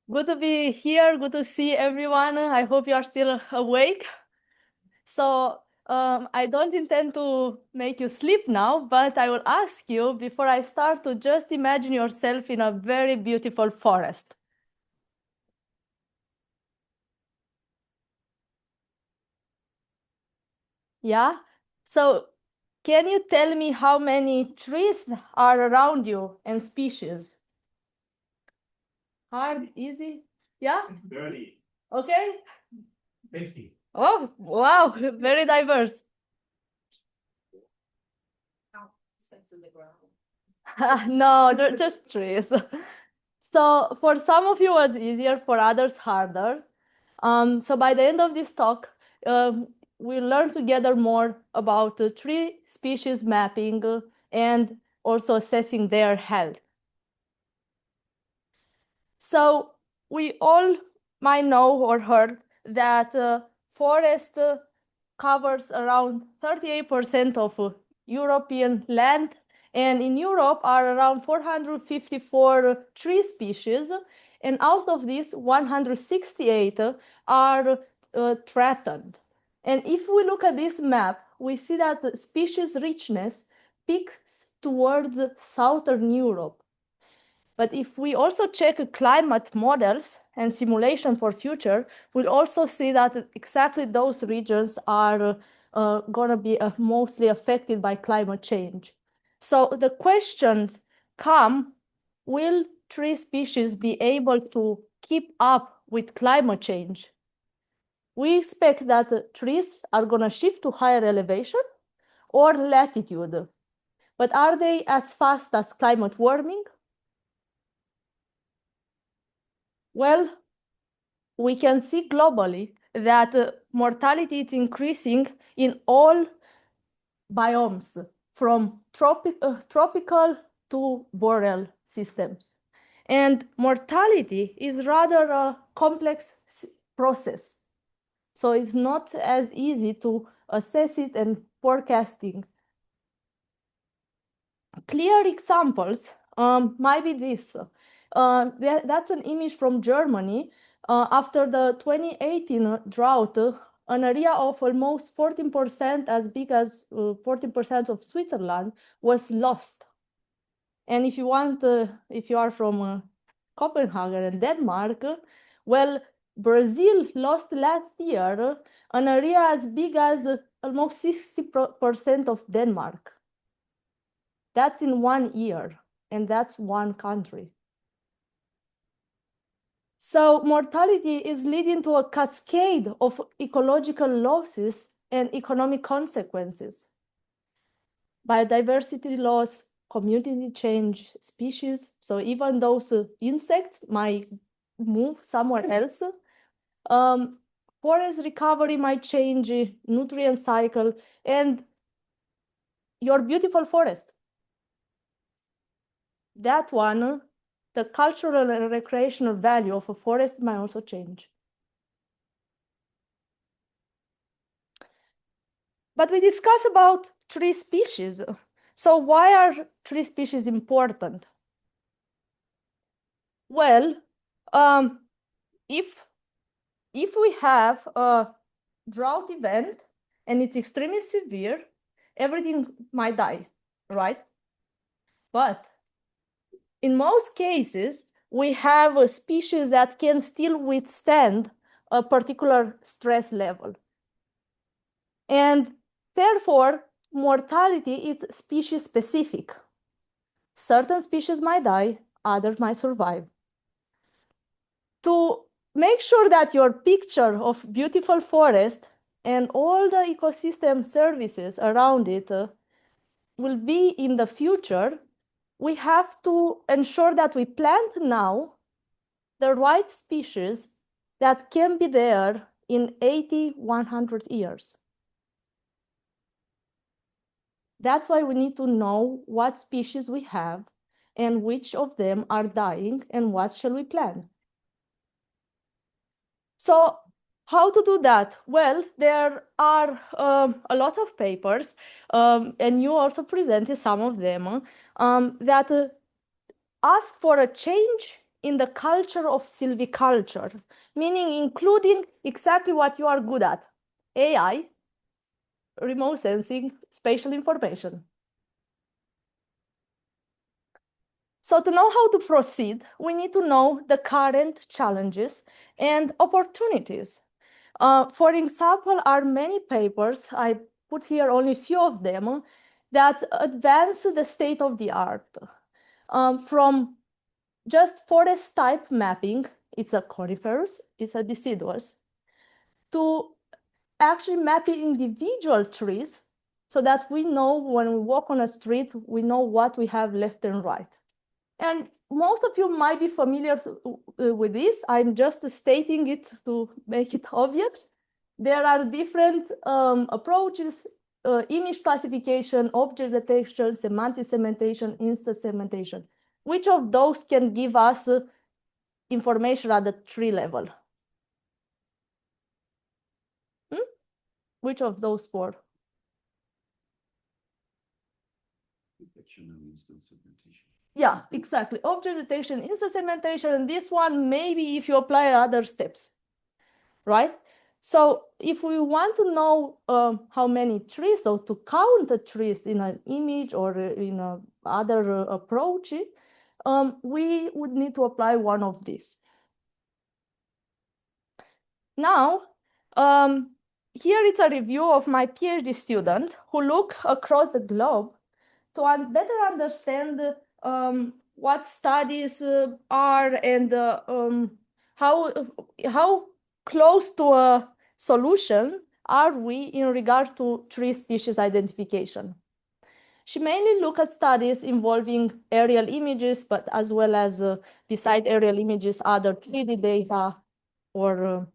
Good to be here. Good to see everyone. I hope you are still awake. So I don't intend to make you sleep now, but I will ask you before I start to just imagine yourself in a very beautiful forest. Yeah? So can you tell me how many trees are around you and species? Hard, easy? Yeah? 30. Okay. 50. Oh, wow, very diverse. In the ground. No, they're just trees. So for some of you, it's easier, for others, harder. So by the end of this talk, we'll learn together more about tree species mapping and also assessing their health. So we all might know or heard that forest covers around 38% of European land, and in Europe are around 454 tree species, and out of these 168 are threatened. And if we look at this map, we see that the species richness peaks towards southern Europe. But if we also check climate models and simulation for future, we'll also see that exactly those regions are going to be mostly affected by climate change. So the questions come, will tree species be able to keep up with climate change? We expect that trees are going to shift to higher elevation or latitude. But are they as fast as climate warming? Well, we can see globally that mortality is increasing in all biomes, from tropical to boreal systems. And mortality is rather a complex process. So it's not as easy to assess it and forecasting. Clear examples might be this. That's an image from Germany. After the 2018 drought, an area of almost 14%, as big as 14% of Switzerland, was lost. And if you want, if you are from Copenhagen and Denmark, well, Brazil lost last year an area as big as almost 60% of Denmark. That's in 1 year, and that's one country. So mortality is leading to a cascade of ecological losses and economic consequences. Biodiversity loss, community change, species. So even those insects might move somewhere else. Forest recovery might change nutrient cycle and your beautiful forest. That one, the cultural and recreational value of a forest might also change. But we discuss about tree species. So why are tree species important? Well, if we have a drought event and it's extremely severe, everything might die, right? But in most cases, we have a species that can still withstand a particular stress level. And therefore, mortality is species specific. Certain species might die, others might survive. To make sure that your picture of beautiful forest and all the ecosystem services around it will be in the future, we have to ensure that we plant now the right species that can be there in 80, 100 years. That's why we need to know what species we have and which of them are dying and what shall we plant. So how to do that? Well, there are a lot of papers, and you also presented some of them, that ask for a change in the culture of silviculture, meaning including exactly what you are good at, AI, remote sensing, spatial information. So to know how to proceed, we need to know the current challenges and opportunities. For example, are many papers, I put here only a few of them, that advance the state of the art. From just forest type mapping, it's a coniferous, it's a deciduous, to actually mapping individual trees so that we know when we walk on a street, we know what we have left and right. And most of you might be familiar with this. I'm just stating it to make it obvious. There are different approaches, image classification, object detection, semantic segmentation, instance segmentation. Which of those can give us information at the tree level? Which of those four? Detection and instance segmentation. Yeah, exactly. Object detection, instance segmentation, and this one, maybe if you apply other steps, right? So if we want to know how many trees, or to count the trees in an image or in a other approach, we would need to apply one of these. Now, here it's a review of my PhD student who look across the globe to better understand what studies are and how close to a solution are we in regard to tree species identification. She mainly looked at studies involving aerial images, but as well as beside aerial images, other 3D data, or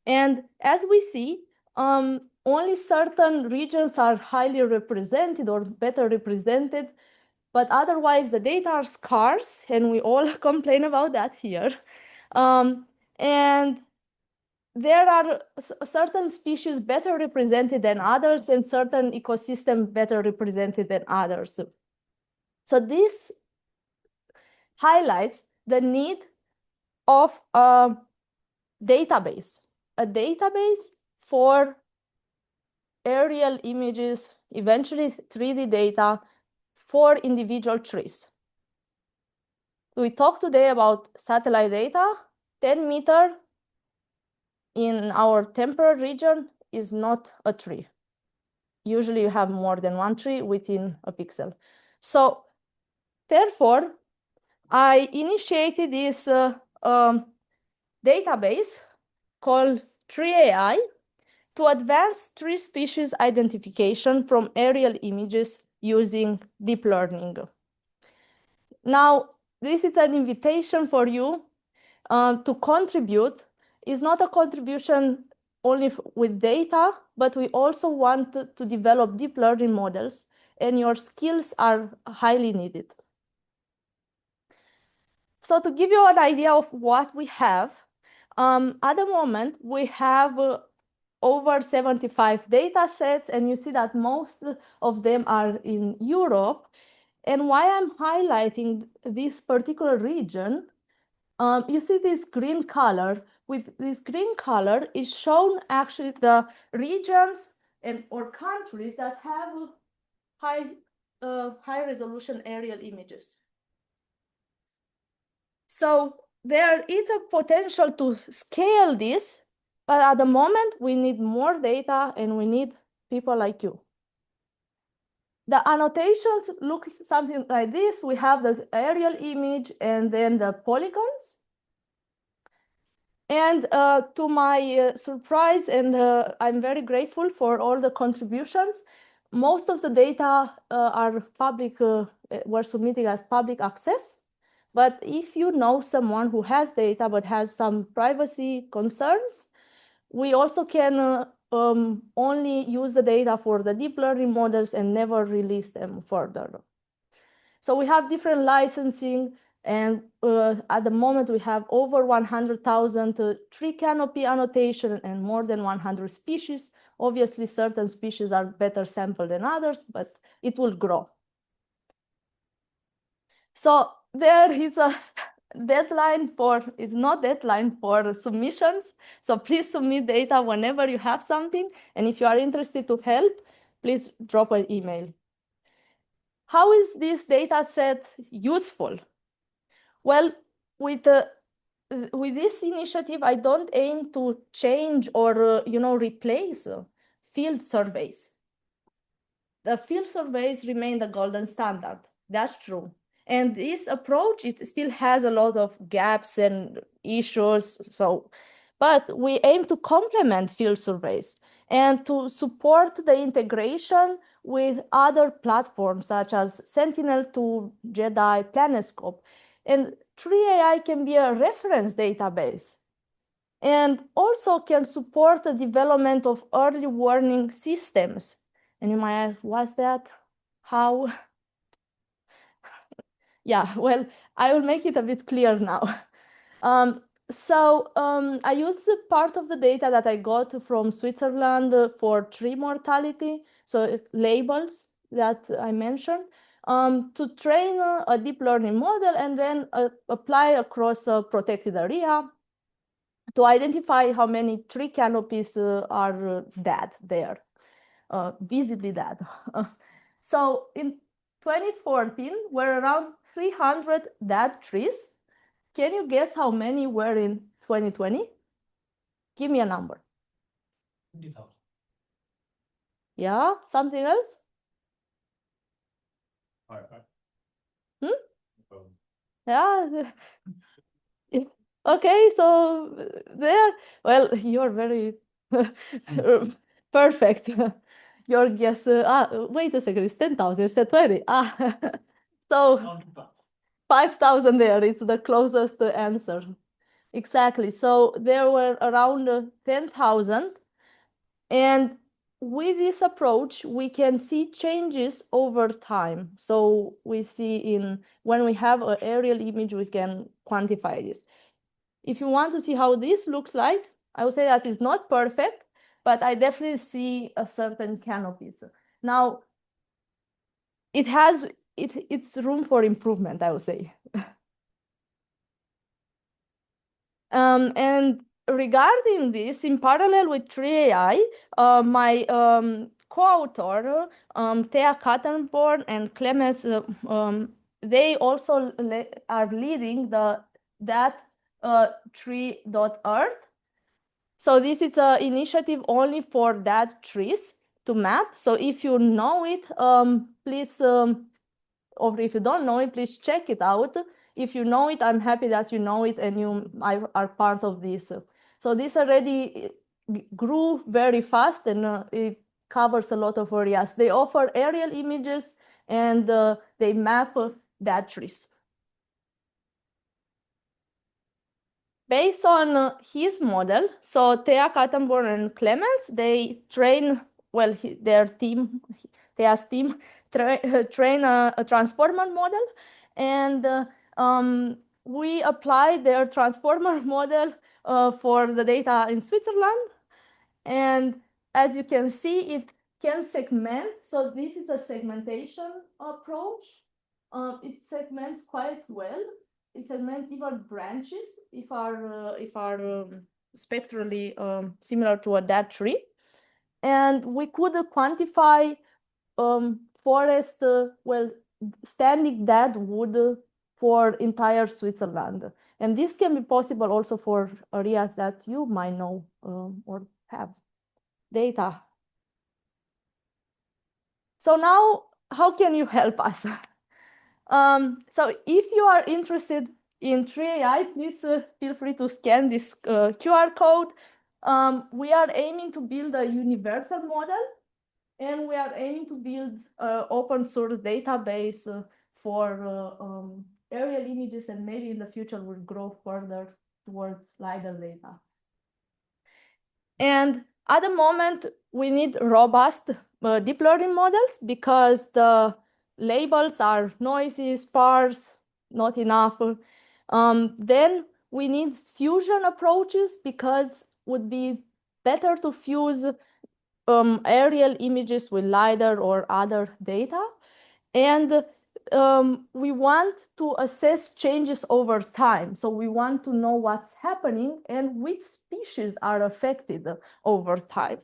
and as we see, only certain regions are highly represented or better represented, but otherwise the data are scarce, and we all complain about that here. And there are certain species better represented than others, and certain ecosystems better represented than others. So this highlights the need of a database for aerial images, eventually 3D data for individual trees. We talk today about satellite data. 10 meters in our temperate region is not a tree. Usually you have more than one tree within a pixel. So therefore, I initiated this database called TreeAI to advance tree species identification from aerial images using deep learning. Now, this is an invitation for you to contribute. It's not a contribution only with data, but we also want to develop deep learning models, and your skills are highly needed. So to give you an idea of what we have, at the moment, we have over 75 data sets, and you see that most of them are in Europe. And why I'm highlighting this particular region, you see this green color. With this green color is shown actually the regions or countries that have high resolution aerial images. So there is a potential to scale this, but at the moment we need more data and we need people like you. The annotations look something like this. We have the aerial image and then the polygons. And to my surprise, and I'm very grateful for all the contributions, most of the data are public, were submitted as public access. But if you know someone who has data but has some privacy concerns, we also can only use the data for the deep learning models and never release them further. So we have different licensing, and at the moment we have over 100,000 tree canopy annotation and more than 100 species. Obviously, certain species are better sampled than others, but it will grow. So there is it's not deadline for submissions. So please submit data whenever you have something. And if you are interested to help, please drop an email. How is this data set useful? Well, with this initiative, I don't aim to change or replace field surveys. The field surveys remain the golden standard. That's true. And this approach, it still has a lot of gaps and issues. But we aim to complement field surveys and to support the integration with other platforms such as Sentinel-2, JEDI, Planescope. And TreeAI can be a reference database and also can support the development of early warning systems. And you might ask, what's that? How? Yeah, well, I will make it a bit clear now. I use part of the data that I got from Switzerland for tree mortality, so labels that I mentioned, to train a deep learning model and then apply across a protected area to identify how many tree canopies are dead there, visibly dead. So in 2014, were around 300 dead trees. Can you guess how many were in 2020? Give me a number. 20,000. Yeah, something else? Yeah. Okay, so there, well, you're very perfect. Your guess, wait a second, it's 10,000, you said 20. So 5,000 there, it's the closest answer. Exactly, so there were around 10,000. And with this approach, we can see changes over time. So we see when we have an aerial image, we can quantify this. If you want to see how this looks like, I would say that is not perfect, but I definitely see a certain canopies. Now, it's room for improvement, I would say. And regarding this, in parallel with TreeAI, my co-author, Thea Kattenborn and Clemens, they also are leading that tree.earth. So this is an initiative only for dead trees to map. So if you know it, please, or if you don't know it, please check it out. If you know it, I'm happy that you know it and you are part of this. So this already grew very fast and it covers a lot of areas. They offer aerial images and they map dead trees. Based on his model, so Thea Kattenborn and Clemens, they train, well, their team, Thea's team, train a transformer model, and we apply their transformer model for the data in Switzerland. And as you can see, it can segment. So this is a segmentation approach. It segments quite well. It segments even branches if are spectrally similar to a dead tree. And we could quantify forest, standing dead wood for entire Switzerland. And this can be possible also for areas that you might know or have data. So now, how can you help us? So if you are interested in TreeAI, please feel free to scan this QR code. We are aiming to build a universal model, and we are aiming to build an open source database for aerial images, and maybe in the future we'll grow further towards LiDAR data. And at the moment, we need robust deep learning models because the labels are noisy, sparse, not enough. Then we need fusion approaches because it would be better to fuse aerial images with LiDAR or other data. And we want to assess changes over time. So we want to know what's happening and which species are affected over time.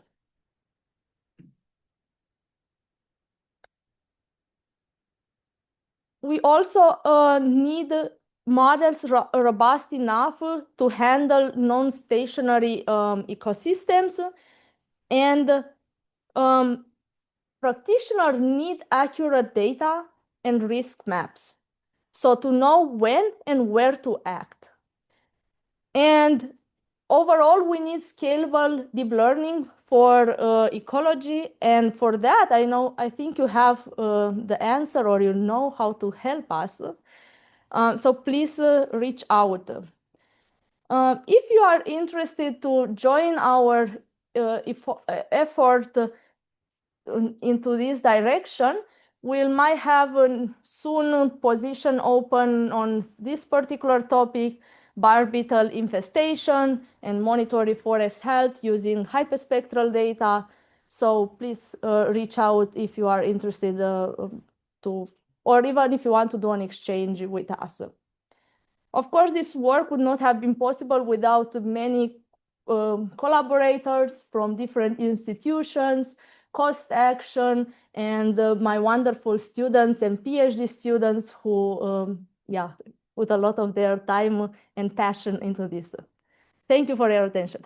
We also need models robust enough to handle non-stationary ecosystems, and practitioners need accurate data and risk maps, so to know when and where to act. And overall, we need scalable deep learning for ecology, and for that, I think you have the answer, or you know how to help us. So please reach out. If you are interested to join our effort into this direction, we might have a soon position open on this particular topic, barbital infestation, and monitoring forest health using hyperspectral data. So please reach out if you are interested or even if you want to do an exchange with us. Of course, this work would not have been possible without many collaborators from different institutions, Cost Action, and my wonderful students and PhD students who, put a lot of their time and passion into this. Thank you for your attention.